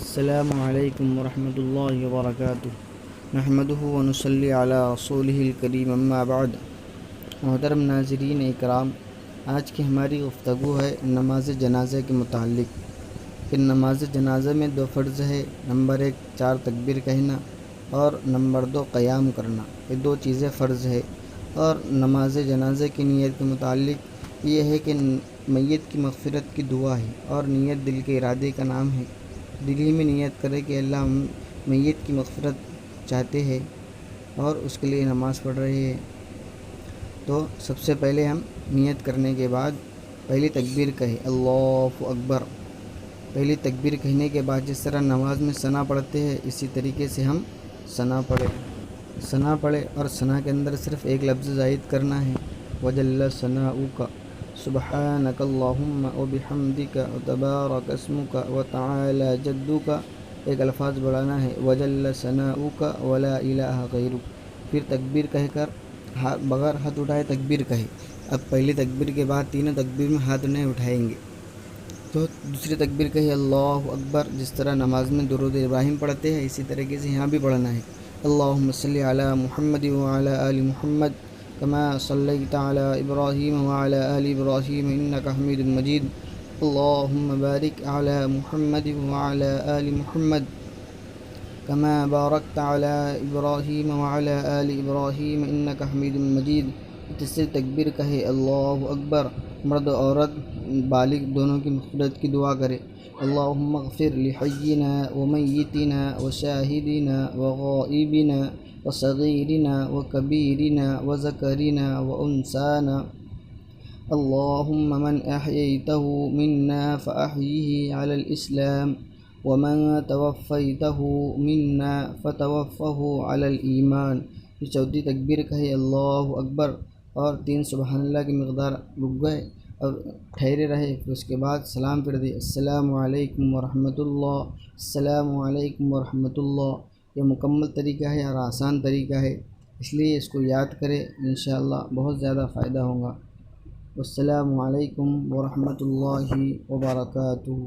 السلام علیکم ورحمۃ اللہ وبرکاتہ نحمدہ ونصلی علی رسولہ الکریم اما بعد۔ محترم ناظرین اکرام، آج کی ہماری گفتگو ہے نماز جنازہ کے متعلق کہ نماز جنازہ میں دو فرض ہے، نمبر 1 4 تکبیر کہنا اور نمبر 2 قیام کرنا، یہ دو چیزیں فرض ہے۔ اور نماز جنازہ کی نیت کے متعلق یہ ہے کہ میت کی مغفرت کی دعا ہے، اور نیت دل کے ارادے کا نام ہے۔ دل ہی میں نیت کرے کہ اللہ ہم میت کی مغفرت چاہتے ہیں اور اس کے لیے نماز پڑھ رہے ہیں، تو سب سے پہلے ہم نیت کرنے کے بعد پہلی تکبیر کہے اللہ اکبر۔ پہلی تکبیر کہنے کے بعد جس طرح نماز میں ثنا پڑھتے ہیں اسی طریقے سے ہم ثنا پڑھے اور ثنا کے اندر صرف ایک لفظ زائد کرنا ہے، وجل ثناؤک سبحانک اللہم وبحمدک وتبارک اسمک وتعالی جدک، ایک الفاظ بڑھانا ہے، وجل ثناؤک ولا الہ غیرک۔ پھر تکبیر کہہ کر بغیر ہاتھ اٹھائے تکبیر کہے۔ اب پہلی تکبیر کے بعد تینوں تکبیر میں ہاتھ نہیں اٹھائیں گے، تو دوسری تکبیر کہے اللہ اکبر۔ جس طرح نماز میں درود ابراہیم پڑھتے ہیں اسی طریقے سے یہاں بھی پڑھنا ہے، اللہم صلی علی محمد وعلی آل محمد کما صلیت علی ابراہیم وعلی آل ابراہیم انک حمید مجید، اللہم بارک علی محمد وعلی آل محمد کما بارکت علی ابراہیم وعلی آل ابراہیم انک حمید مجید۔ تیسری تکبیر کہے اللہ اکبر۔ مرد و عورت بالغ دونوں کی مغفرت کی دعا کرے، اللہم اغفر لحینا ومیتنا وشاہدنا وغائبنا وصغیرنا وکبیرنا وذکرنا وانثانا، اللہم من احییتہ منا فاحیہ علی الاسلام ومن توفیتہ منا فتوفہ علی الایمان۔ یہ چوتھی تکبیر کہے اللہ اکبر اور 3 سبحان اللہ کی مقدار رک گئے اور ٹھہرے رہے، پھر اس کے بعد سلام پھر دے، السلام علیکم ورحمۃ اللہ، السلام علیکم ورحمۃ اللہ۔ یہ مکمل طریقہ ہے اور آسان طریقہ ہے، اس لیے اس کو یاد کرے، انشاءاللہ بہت زیادہ فائدہ ہوگا۔ السلام علیکم ورحمۃ اللہ وبرکاتہ۔